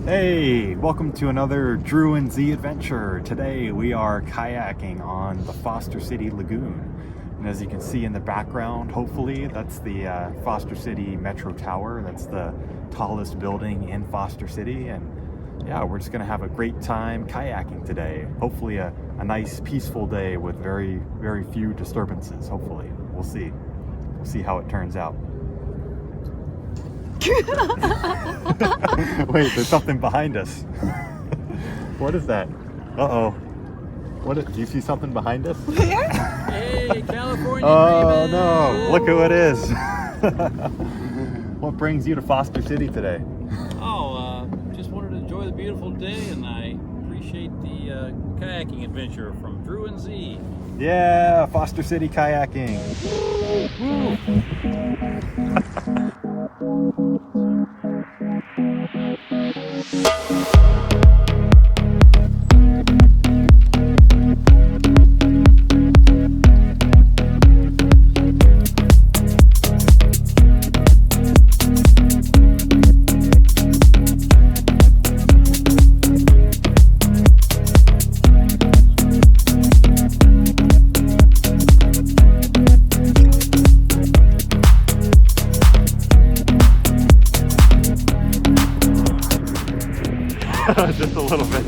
Hey, welcome to another Drew and Z adventure. Today we are kayaking on the Foster City Lagoon. And as you can see in the background, hopefully, that's the Foster City Metro Tower. That's the tallest building in Foster City. And yeah, we're just gonna have a great time kayaking today. Hopefully a nice peaceful day with very, very few disturbances, hopefully. We'll see. We'll see how it turns out. Wait, there's something behind us. What is that? Uh-oh. Do you see something behind us? Where? Hey, California Oh dreaming! no, look who it is. What brings you to Foster City today? Just wanted to enjoy the beautiful day, and I appreciate the kayaking adventure from Drew and Z. Yeah, Foster City kayaking. Woo. Just a little bit.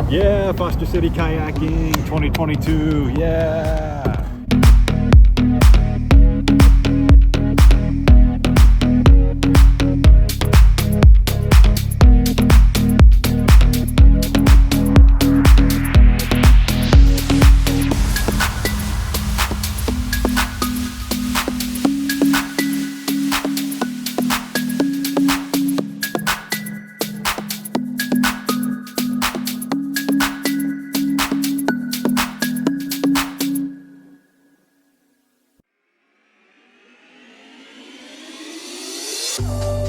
Yeah, Foster City Kayaking 2022, yeah! Oh.